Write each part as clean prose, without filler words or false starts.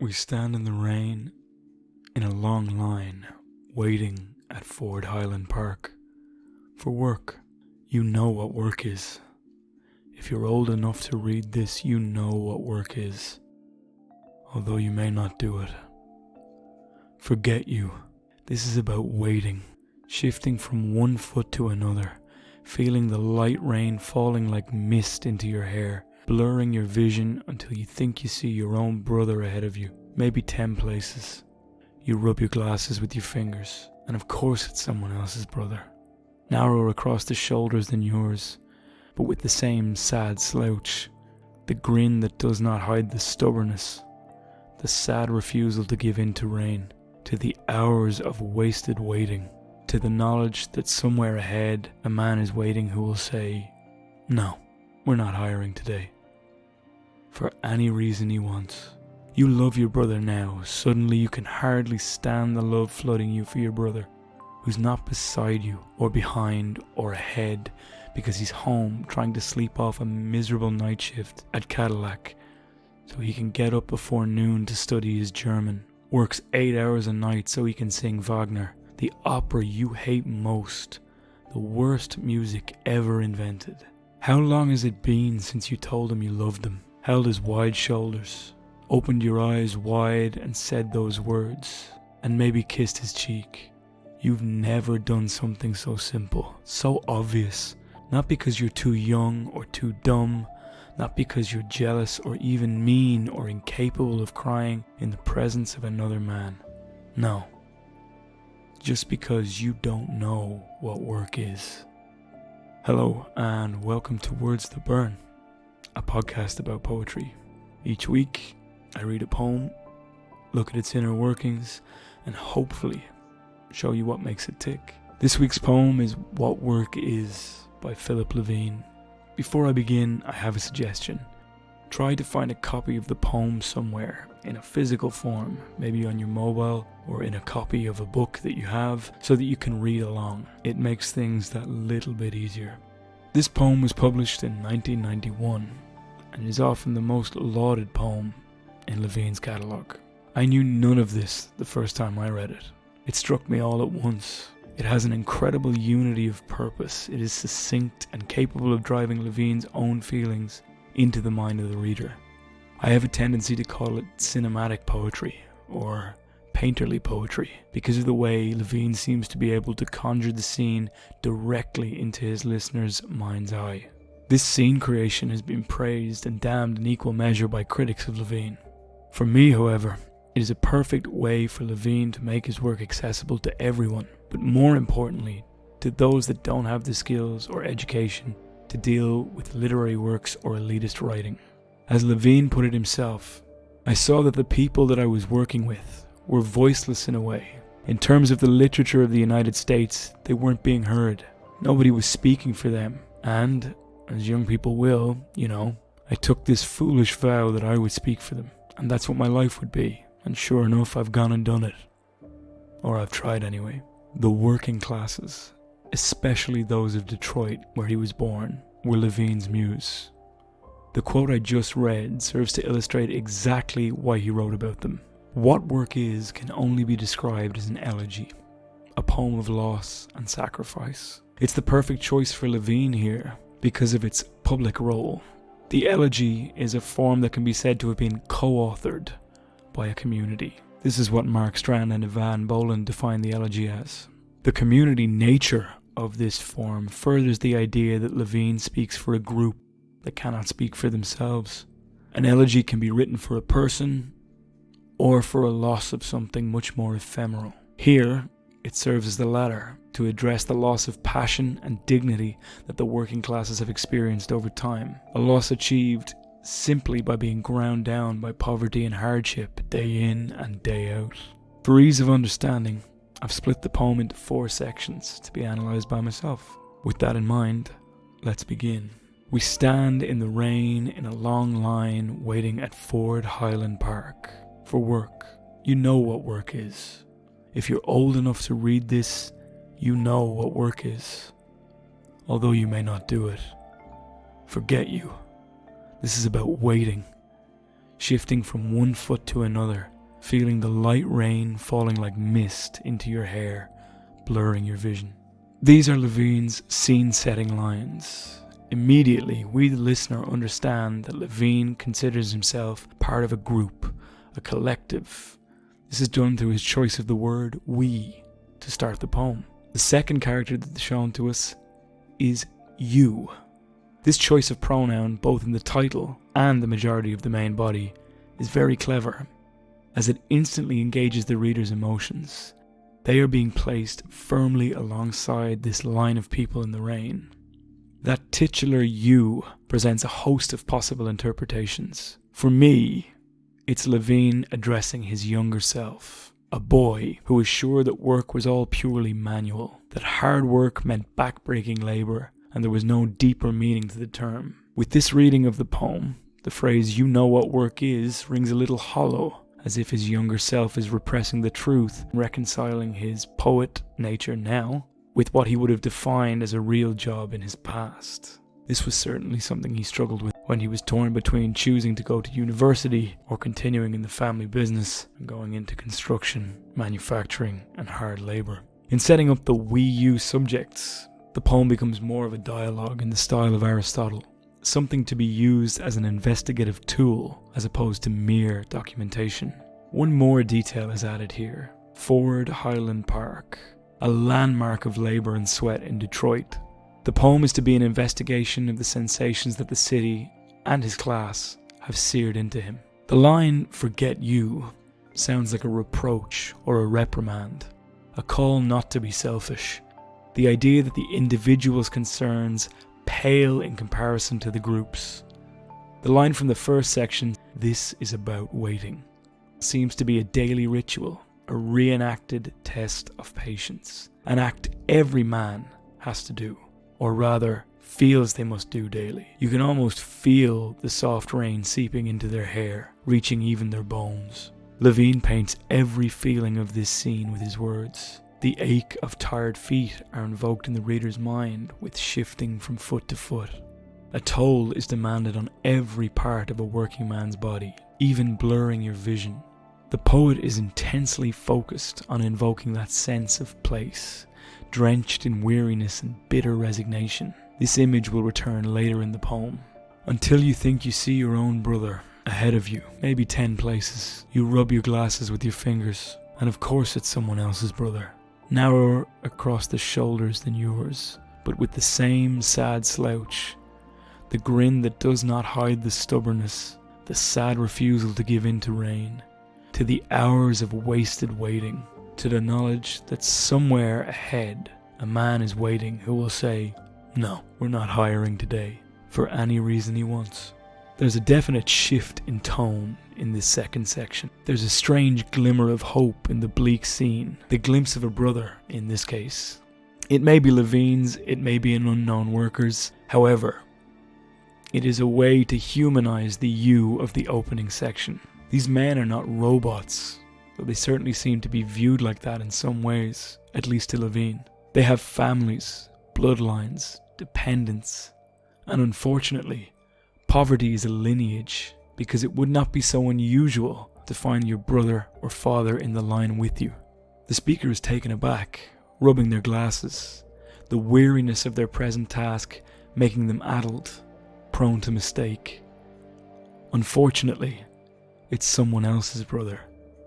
We stand in the rain, in a long line, waiting at Ford Highland Park. For work. You know what work is. If you're old enough to read this, you know what work is. Although you may not do it. Forget you. This is about waiting, shifting from one foot to another, feeling the light rain falling like mist into your hair, blurring your vision until you think you see your own brother ahead of you, maybe 10 places. You rub your glasses with your fingers, and of course it's someone else's brother. Narrower across the shoulders than yours, but with the same sad slouch, the grin that does not hide the stubbornness, the sad refusal to give in to rain, to the hours of wasted waiting, to the knowledge that somewhere ahead a man is waiting who will say, "No, we're not hiring today," for any reason he wants. You love your brother now. Suddenly you can hardly stand the love flooding you for your brother, who's not beside you or behind or ahead because he's home trying to sleep off a miserable night shift at Cadillac so he can get up before noon to study his German, works 8 hours a night so he can sing Wagner, the opera you hate most, the worst music ever invented. How long has it been since you told him you loved him, held his wide shoulders, opened your eyes wide and said those words, and maybe kissed his cheek? You've never done something so simple, so obvious, not because you're too young or too dumb, not because you're jealous or even mean or incapable of crying in the presence of another man. No, just because you don't know what work is. Hello and welcome to Words That Burn, a podcast about poetry. Each week I read a poem, look at its inner workings, and hopefully show you what makes it tick. This week's poem is What Work Is by Philip Levine. Before I begin, I have a suggestion. Try to find a copy of the poem somewhere, in a physical form, maybe on your mobile or in a copy of a book that you have, so that you can read along. It makes things that little bit easier. This poem was published in 1991 and is often the most lauded poem in Levine's catalogue. I knew none of this the first time I read it. It struck me all at once. It has an incredible unity of purpose. It is succinct and capable of driving Levine's own feelings into the mind of the reader. I have a tendency to call it cinematic poetry or painterly poetry because of the way Levine seems to be able to conjure the scene directly into his listener's mind's eye. This scene creation has been praised and damned in equal measure by critics of Levine. For me, however, it is a perfect way for Levine to make his work accessible to everyone, but more importantly, to those that don't have the skills or education to deal with literary works or elitist writing. As Levine put it himself, I saw that the people that I was working with were voiceless in a way. In terms of the literature of the United States, they weren't being heard. Nobody was speaking for them. And, as young people will, I took this foolish vow that I would speak for them. And that's what my life would be. And sure enough, I've gone and done it. Or I've tried anyway. The working classes, especially those of Detroit, where he was born, were Levine's muse. The quote I just read serves to illustrate exactly why he wrote about them. What work is can only be described as an elegy, a poem of loss and sacrifice. It's the perfect choice for Levine here because of its public role. The elegy is a form that can be said to have been co-authored by a community. This is what Mark Strand and Ivan Boland define the elegy as. The community nature of this form furthers the idea that Levine speaks for a group that cannot speak for themselves. An elegy can be written for a person or for a loss of something much more ephemeral. Here, it serves as the latter, to address the loss of passion and dignity that the working classes have experienced over time, a loss achieved simply by being ground down by poverty and hardship day in and day out. For ease of understanding, I've split the poem into 4 sections to be analysed by myself. With that in mind, let's begin. We stand in the rain in a long line waiting at Ford Highland Park. For work. You know what work is. If you're old enough to read this, you know what work is. Although you may not do it. Forget you. This is about waiting. shifting from one foot to another, feeling the light rain falling like mist into your hair, blurring your vision. These are Levine's scene-setting lines. Immediately, we the listener understand that Levine considers himself part of a group, a collective. This is done through his choice of the word we to start the poem. The second character that's shown to us is you. This choice of pronoun, both in the title and the majority of the main body, is very clever, as it instantly engages the reader's emotions. They are being placed firmly alongside this line of people in the rain. That titular you presents a host of possible interpretations. For me, it's Levine addressing his younger self, a boy who was sure that work was all purely manual, that hard work meant back-breaking labour, and there was no deeper meaning to the term. With this reading of the poem, the phrase "you know what work is" rings a little hollow, as if his younger self is repressing the truth, reconciling his poet nature now with what he would have defined as a real job in his past. This was certainly something he struggled with when he was torn between choosing to go to university or continuing in the family business and going into construction, manufacturing, and hard labour. In setting up the we-you subjects, the poem becomes more of a dialogue in the style of Aristotle, something to be used as an investigative tool as opposed to mere documentation. One more detail is added here. Ford Highland Park, a landmark of labour and sweat in Detroit. The poem is to be an investigation of the sensations that the city and his class have seared into him. The line "forget you" sounds like a reproach or a reprimand, a call not to be selfish. The idea that the individual's concerns pale in comparison to the group's. The line from the first section, "this is about waiting," seems to be a daily ritual, a reenacted test of patience, an act every man has to do, or rather feels they must do daily. You can almost feel the soft rain seeping into their hair, reaching even their bones. Levine paints every feeling of this scene with his words. The ache of tired feet are invoked in the reader's mind with shifting from foot to foot. A toll is demanded on every part of a working man's body, even blurring your vision. The poet is intensely focused on invoking that sense of place, drenched in weariness and bitter resignation. This image will return later in the poem. Until you think you see your own brother ahead of you, maybe 10 places. You rub your glasses with your fingers, and of course it's someone else's brother. Narrower across the shoulders than yours, but with the same sad slouch. The grin that does not hide the stubbornness, the sad refusal to give in to rain, to the hours of wasted waiting, to the knowledge that somewhere ahead a man is waiting who will say, "No, we're not hiring today," for any reason he wants. There's a definite shift in tone in this second section. There's a strange glimmer of hope in the bleak scene, the glimpse of a brother in this case. It may be Levine's, it may be an unknown worker's. However, it is a way to humanize the you of the opening section. These men are not robots, though they certainly seem to be viewed like that in some ways, at least to Levine. They have families, bloodlines, dependents, and unfortunately, poverty is a lineage, because it would not be so unusual to find your brother or father in the line with you. The speaker is taken aback, rubbing their glasses, the weariness of their present task making them addled, prone to mistake. Unfortunately, it's someone else's brother.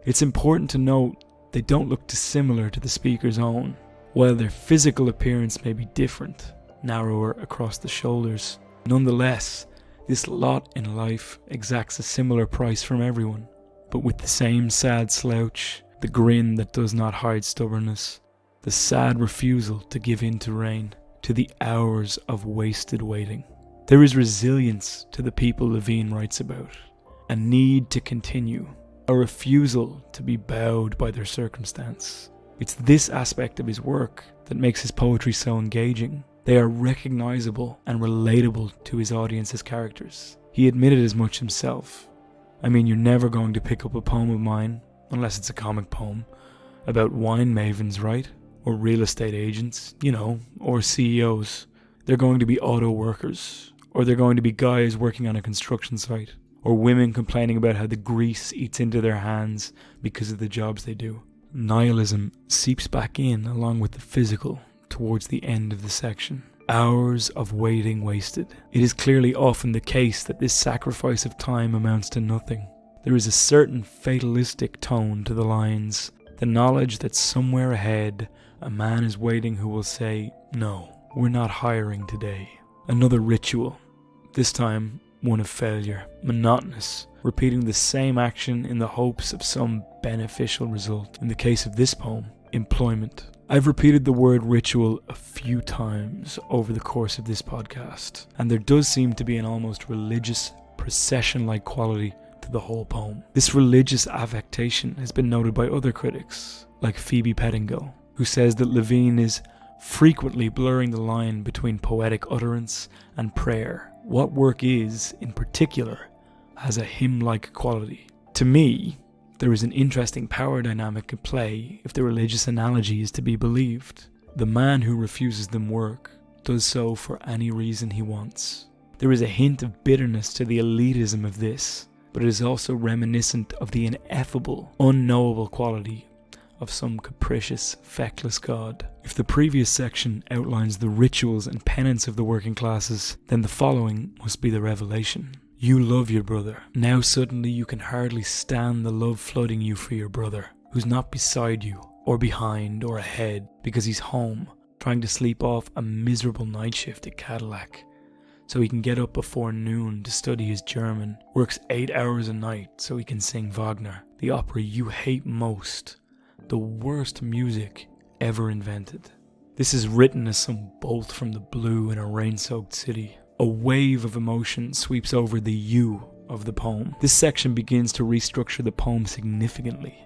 It's important to note they don't look dissimilar to the speaker's own. While their physical appearance may be different, narrower across the shoulders, nonetheless, this lot in life exacts a similar price from everyone, but with the same sad slouch, the grin that does not hide stubbornness, the sad refusal to give in to rain, to the hours of wasted waiting. There is resilience to the people Levine writes about, a need to continue, a refusal to be bowed by their circumstance. It's this aspect of his work that makes his poetry so engaging. They are recognizable and relatable to his audience's characters. He admitted as much himself. I mean, you're never going to pick up a poem of mine, unless it's a comic poem, about wine mavens, right? Or real estate agents, or CEOs. They're going to be auto workers, or they're going to be guys working on a construction site, or women complaining about how the grease eats into their hands because of the jobs they do. Nihilism seeps back in along with the physical towards the end of the section. Hours of waiting wasted. It is clearly often the case that this sacrifice of time amounts to nothing. There is a certain fatalistic tone to the lines, the knowledge that somewhere ahead a man is waiting who will say, "No, we're not hiring today." Another ritual, this time one of failure, monotonous, repeating the same action in the hopes of some beneficial result. In the case of this poem, employment. I've repeated the word ritual a few times over the course of this podcast, and there does seem to be an almost religious, procession-like quality to the whole poem. This religious affectation has been noted by other critics, like Phoebe Pettingill, who says that Levine is frequently blurring the line between poetic utterance and prayer. What work is, in particular, has a hymn-like quality. To me, there is an interesting power dynamic at play if the religious analogy is to be believed. The man who refuses them work does so for any reason he wants. There is a hint of bitterness to the elitism of this, but it is also reminiscent of the ineffable, unknowable quality of some capricious, feckless god. If the previous section outlines the rituals and penance of the working classes, then the following must be the revelation. You love your brother. Now suddenly you can hardly stand the love flooding you for your brother, who's not beside you, or behind, or ahead, because he's home, trying to sleep off a miserable night shift at Cadillac, so he can get up before noon to study his German, works 8 hours a night so he can sing Wagner, the opera you hate most, the worst music ever invented. This is written as some bolt from the blue in a rain-soaked city. A wave of emotion sweeps over the you of the poem. This section begins to restructure the poem significantly.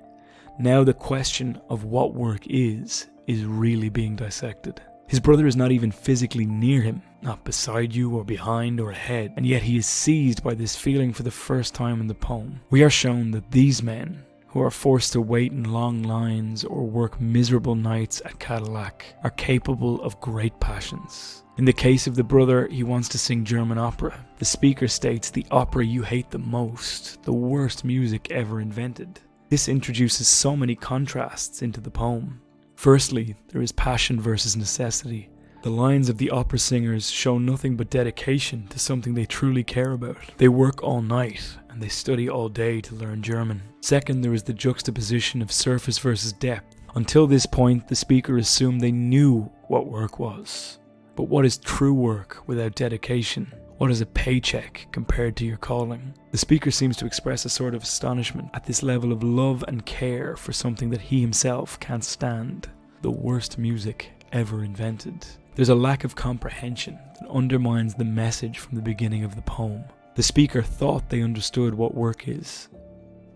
Now the question of what work is really being dissected. His brother is not even physically near him, not beside you or behind or ahead, and yet he is seized by this feeling for the first time in the poem. We are shown that these men, who are forced to wait in long lines or work miserable nights at Cadillac, are capable of great passions. In the case of the brother, he wants to sing German opera. The speaker states the opera you hate the most, the worst music ever invented. This introduces so many contrasts into the poem. Firstly, there is passion versus necessity. The lines of the opera singers show nothing but dedication to something they truly care about. They work all night and they study all day to learn German. Second, there is the juxtaposition of surface versus depth. Until this point, the speaker assumed they knew what work was. But what is true work without dedication? What is a paycheck compared to your calling? The speaker seems to express a sort of astonishment at this level of love and care for something that he himself can't stand. The worst music ever invented. There's a lack of comprehension that undermines the message from the beginning of the poem. The speaker thought they understood what work is,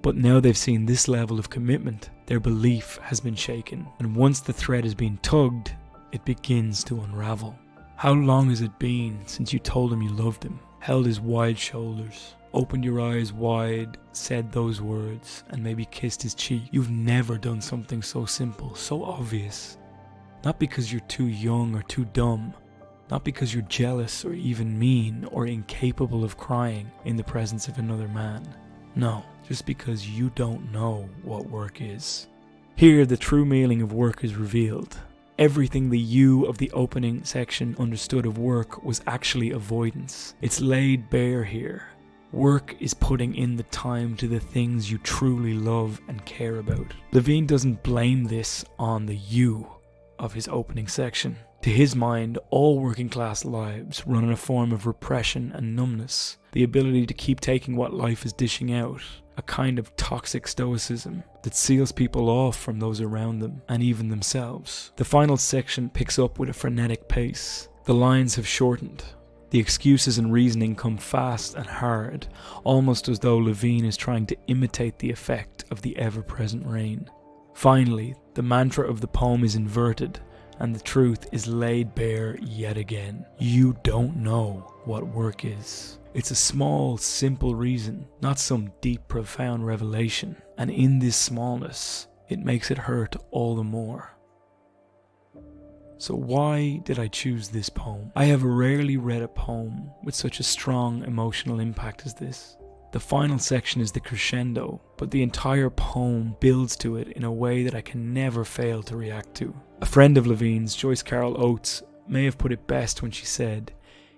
but now they've seen this level of commitment, their belief has been shaken, and once the thread has been tugged, it begins to unravel. How long has it been since you told him you loved him, held his wide shoulders, opened your eyes wide, said those words, and maybe kissed his cheek? You've never done something so simple, so obvious. Not because you're too young or too dumb, not because you're jealous or even mean or incapable of crying in the presence of another man. No, just because you don't know what work is. Here, the true meaning of work is revealed. Everything the you of the opening section understood of work was actually avoidance. It's laid bare here. Work is putting in the time to the things you truly love and care about. Levine doesn't blame this on the you of his opening section. To his mind, all working class lives run on a form of repression and numbness, the ability to keep taking what life is dishing out, a kind of toxic stoicism that seals people off from those around them and even themselves. The final section picks up with a frenetic pace. The lines have shortened. The excuses and reasoning come fast and hard, almost as though Levine is trying to imitate the effect of the ever-present rain. Finally, the mantra of the poem is inverted, and the truth is laid bare yet again. You don't know what work is. It's a small, simple reason, not some deep, profound revelation. And in this smallness, it makes it hurt all the more. So why did I choose this poem? I have rarely read a poem with such a strong emotional impact as this. The final section is the crescendo, but the entire poem builds to it in a way that I can never fail to react to. A friend of Levine's, Joyce Carol Oates, may have put it best when she said,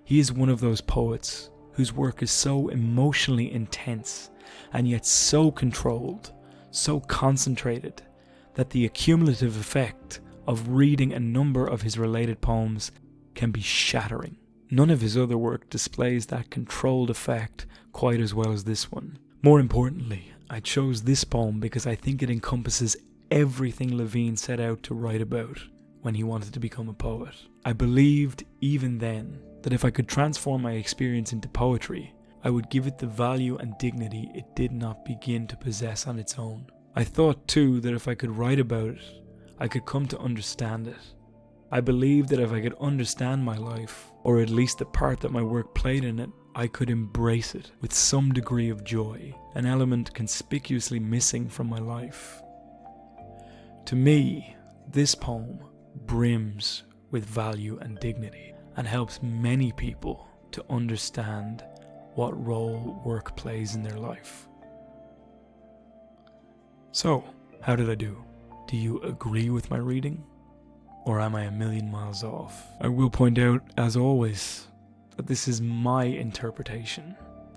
"He is one of those poets whose work is so emotionally intense and yet so controlled, so concentrated, that the accumulative effect of reading a number of his related poems can be shattering." None of his other work displays that controlled effect quite as well as this one. More importantly, I chose this poem because I think it encompasses everything Levine set out to write about when he wanted to become a poet. I believed even then that if I could transform my experience into poetry, I would give it the value and dignity it did not begin to possess on its own. I thought too that if I could write about it, I could come to understand it. I believed that if I could understand my life, or at least the part that my work played in it, I could embrace it with some degree of joy, an element conspicuously missing from my life. To me, this poem brims with value and dignity and helps many people to understand what role work plays in their life. So, how did I do? Do you agree with my reading? Or am I a million miles off? I will point out, as always, that this is my interpretation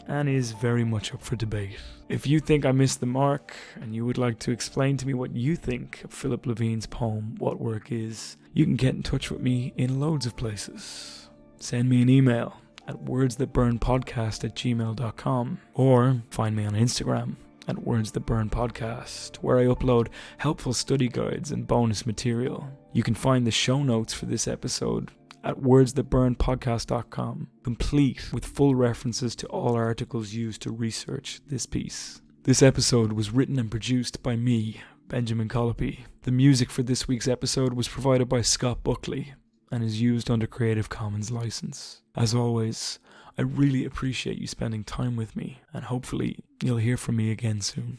and is very much up for debate. If you think I missed the mark and you would like to explain to me what you think of Philip Levine's poem, What Work Is, you can get in touch with me in loads of places. Send me an email at wordsthatburnpodcast@gmail.com or find me on Instagram at Words That Burn Podcast, where I upload helpful study guides and bonus material. You can find the show notes for this episode at wordsthatburnpodcast.com, complete with full references to all articles used to research this piece. This episode was written and produced by me, Benjamin Colopy. The music for this week's episode was provided by Scott Buckley and is used under Creative Commons license. As always, I really appreciate you spending time with me, and hopefully you'll hear from me again soon.